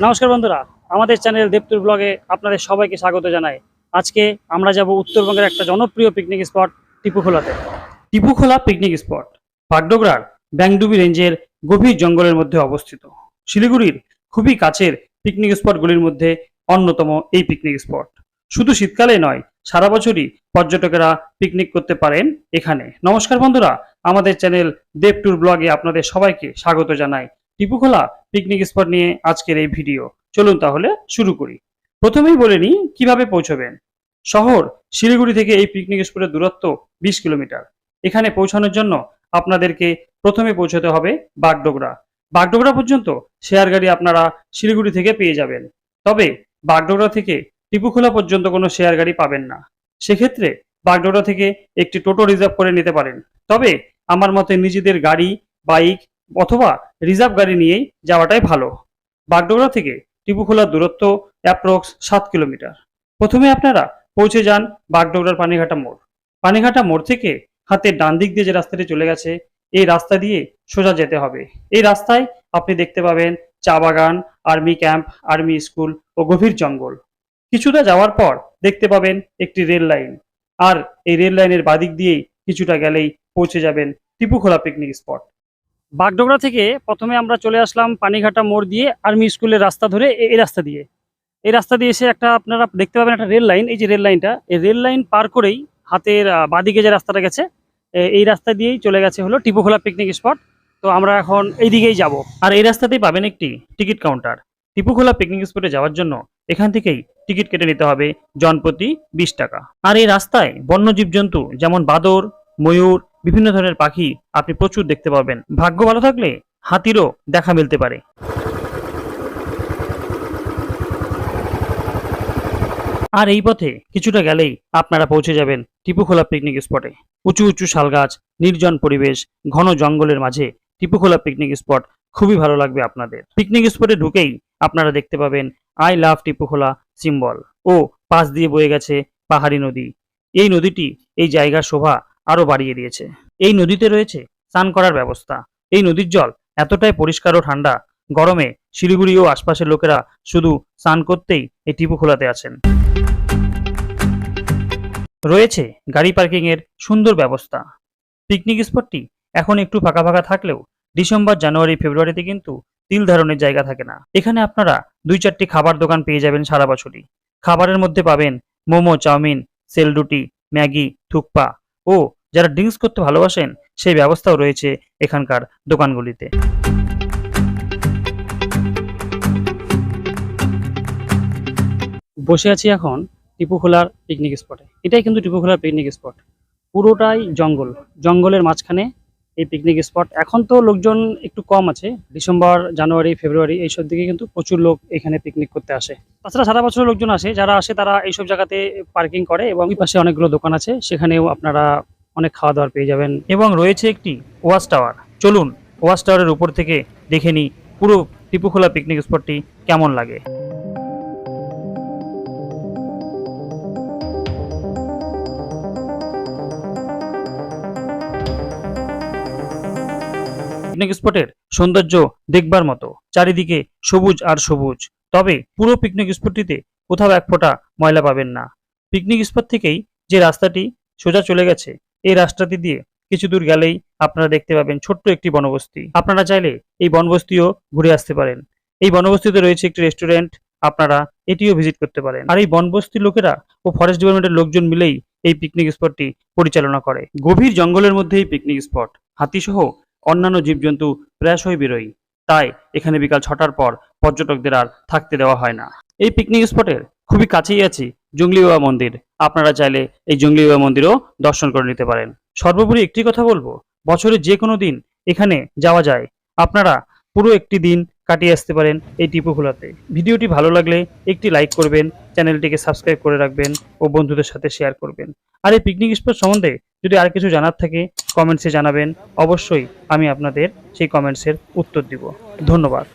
নমস্কার বন্ধুরা, আমাদের চ্যানেল দেবতুর ব্লগে আপনাদের সবাইকে স্বাগত জানাই। আজকে আমরা যাব উত্তরবঙ্গের একটা জনপ্রিয় পিকনিক স্পট টিপুখোলাতে। টিপুখোলা পিকনিক স্পট বাগডোগরার ব্যাংডুবি রেঞ্জের গভীর জঙ্গলের মধ্যে অবস্থিত। শিলিগুড়ির খুবই কাছের পিকনিক স্পটগুলির মধ্যে অন্যতম এই পিকনিক স্পট। শুধু শীতকালে নয়, সারা বছরই পর্যটকেরা পিকনিক করতে পারেন এখানে। নমস্কার বন্ধুরা, আমাদের চ্যানেল দেব ট্যুর ব্লগে আপনাদের সবাইকে স্বাগত জানাই। টিপুখোলা পিকনিক স্পট নিয়ে আজকের এই ভিডিও। চলুন তাহলে শুরু করি। প্রথমেই বলে নিই কিভাবে পৌঁছবেন। শহর শিলিগুড়ি থেকে এই পিকনিক স্পটের দূরত্ব 20 কিলোমিটার। এখানে পৌঁছানোর জন্য আপনাদেরকে প্রথমে পৌঁছতে হবে বাগডোগরা। বাগডোগরা পর্যন্ত শেয়ার গাড়ি আপনারা শিলিগুড়ি থেকে পেয়ে যাবেন। তবে বাগডোগরা থেকে টিপুখোলা পর্যন্ত কোনো শেয়ার গাড়ি পাবেন না। সেক্ষেত্রে বাগডোগরা থেকে একটি টোটো রিজার্ভ করে নিতে পারেন। তবে আমার মতে নিজেদের গাড়ি, বাইক অথবা রিজার্ভ গাড়ি নিয়েই যাওয়াটাই ভালো। বাগডোগরা থেকে টিপুখোলার দূরত্ব অ্যাপ্রক্স 7 কিলোমিটার। প্রথমে আপনারা পৌঁছে যান বাগডোগরার পানিঘাটা মোড়। পানিঘাটা মোড় থেকে হাতের ডান দিক দিয়ে যে রাস্তাটি চলে গেছে, এই রাস্তা দিয়ে সোজা যেতে হবে। এই রাস্তায় আপনি দেখতে পাবেন চা বাগান, আর্মি ক্যাম্প, আর্মি স্কুল ও গভীর জঙ্গল। কিছুটা যাওয়ার পর দেখতে পাবেন একটি রেল লাইন, আর এই রেল লাইনের বাদিক দিয়েই কিছুটা গেলেই পৌঁছে যাবেন টিপুখোলা পিকনিক স্পট। বাগডোগরা থেকে প্রথমে আমরা চলে আসলাম পানিঘাটা মোড় দিয়ে আর্মি স্কুলের রাস্তা ধরে এই রাস্তা দিয়ে এসে একটা আপনারা দেখতে পাবেন একটা রেল লাইন। এই যে রেল লাইনটা, এই রেল লাইন পার করেই হাতের বাদিকে যে রাস্তাটা গেছে, এই রাস্তা দিয়েই চলে গেছে হলো টিপুখোলা পিকনিক স্পট। তো আমরা এখন এই দিকেই যাব। আর এই রাস্তাতেই পাবেন একটি টিকিট কাউন্টার। টিপুখোলা পিকনিক স্পটে যাওয়ার জন্য এখান থেকেই টিকিট কেটে নিতে হবে জনপ্রতি 20 টাকা। আর এই রাস্তায় বন্য জীবজন্তু যেমন বাদর, ময়ূর, বিভিন্ন ধরনের পাখি আপনি প্রচুর দেখতে পাবেন। ভাগ্য ভালো থাকলে হাতিরও দেখা মিলতে পারে। আর এই পথে কিছুটা গেলেই আপনারা পৌঁছে যাবেন টিপুখোলা পিকনিক স্পটে। উঁচু উঁচু শালগাছ, নির্জন পরিবেশ, ঘন জঙ্গলের মাঝে টিপুখোলা পিকনিক স্পট খুবই ভালো লাগবে আপনাদের। পিকনিক স্পটে ঢুকেই আপনারা দেখতে পাবেন আই লাভ টিপুখোলা সিম্বল ও পাশ দিয়ে বয়ে গেছে পাহাড়ি নদী। এই নদীটি এই জায়গার শোভা আরো বাড়িয়ে দিয়েছে। এই নদীতে রয়েছে স্নান করার ব্যবস্থা। এই নদীর জল এতটাই পরিষ্কার ও ঠান্ডা, গরমে শিলিগুড়ি ও আশপাশের লোকেরা শুধু স্নান করতেই এই টিপুখোলাতে আছেন। রয়েছে গাড়ি পার্কিং এর সুন্দর ব্যবস্থা। পিকনিক স্পটটি এখন একটু ফাঁকা ফাঁকা থাকলেও ডিসেম্বর, জানুয়ারি, ফেব্রুয়ারিতে কিন্তু তিল ধারণের জায়গা থাকে না। এখানে আপনারা 2-4টি খাবার দোকান পেয়ে যাবেন সারা বছরই। খাবারের মধ্যে পাবেন মোমো, চাউমিন, সেলরুটি, ম্যাগি, থুকপা ও যারা ড্রিঙ্কস করতে ভালোবাসেন সেই ব্যবস্থাও রয়েছে এখানকার দোকানগুলিতে। বসে আছি এখন টিপুখোলার পিকনিক স্পটে। এটাই কিন্তু টিপুখোলার পিকনিক স্পট। পুরোটাই জঙ্গল, জঙ্গলের মাঝখানে এই পিকনিক স্পট। এখন তো লোকজন একটু কম আছে, ডিসেম্বর, জানুয়ারি, ফেব্রুয়ারি এইসব দিকে কিন্তু প্রচুর লোক এখানে পিকনিক করতে আসে। তাছাড়া সারা বছর লোকজন আসে, যারা আসে তারা এইসব জায়গাতে পার্কিং করে এবং এই পাশে অনেকগুলো দোকান আছে, সেখানেও আপনারা অনেক খাওয়া দাওয়ার পেয়ে যাবেন। এবং রয়েছে একটি ওয়াচ টাওয়ার। চলুন ওয়াচ টাওয়ারের উপর থেকে দেখে নিই পুরো টিপুখোলা পিকনিক স্পটটি কেমন লাগে। পিকনিক স্পটের সৌন্দর্য দেখবার মতো, চারিদিকে সবুজ আর সবুজ। তবে পুরো পিকনিক স্পটটিতে কোথাও এক ফোঁটা ময়লা পাবেন না। পিকনিক স্পট থেকেই যে রাস্তাটি সোজা চলে গেছে, এই রাস্তাটি দিয়ে কিছু দূর গেলেই আপনারা দেখতে পাবেন ছোট্ট একটি বনবস্তি। আপনারা চাইলে এই বনবস্তিও ঘুরে আসতে পারেন। এই বনবস্তিতে রয়েছে একটি রেস্টুরেন্ট, আপনারা এটিও ভিজিট করতে পারেন। আর এই বনবস্তির লোকেরা ও ফরেস্ট ডিপার্টমেন্টের লোকজন মিলেই এই পিকনিক স্পটটি পরিচালনা করে। গভীর জঙ্গলের মধ্যে এই পিকনিক স্পট। হাতিসহ অন্যান্য জীবজন্তু প্রায়শই বেরোয়, তাই এখানে বিকাল 6টার পর পর্যটকদের আর থাকতে দেওয়া হয় না। এই পিকনিক স্পটের খুবই কাছেই আছে জঙ্গলি বাবা মন্দির। আপনারা চাইলে এই জঙ্গলি বাবা মন্দিরও দর্শন করে নিতে পারেন। সর্বোপরি একটি কথা বলবো, বছরের যে কোনো দিন এখানে যাওয়া যায়। আপনারা পুরো একটি দিন কাটিয়ে আসতে পারেন এই টিপুখোলাতে। ভিডিওটি ভালো লাগলে একটি লাইক করবেন, চ্যানেলটিকে সাবস্ক্রাইব করে রাখবেন ও বন্ধুদের সাথে শেয়ার করবেন। আর এই পিকনিক স্পট সম্বন্ধে যদি আর কিছু জানার থাকে কমেন্টসে জানাবেন, অবশ্যই আমি আপনাদের সেই কমেন্টসের উত্তর দিব। ধন্যবাদ।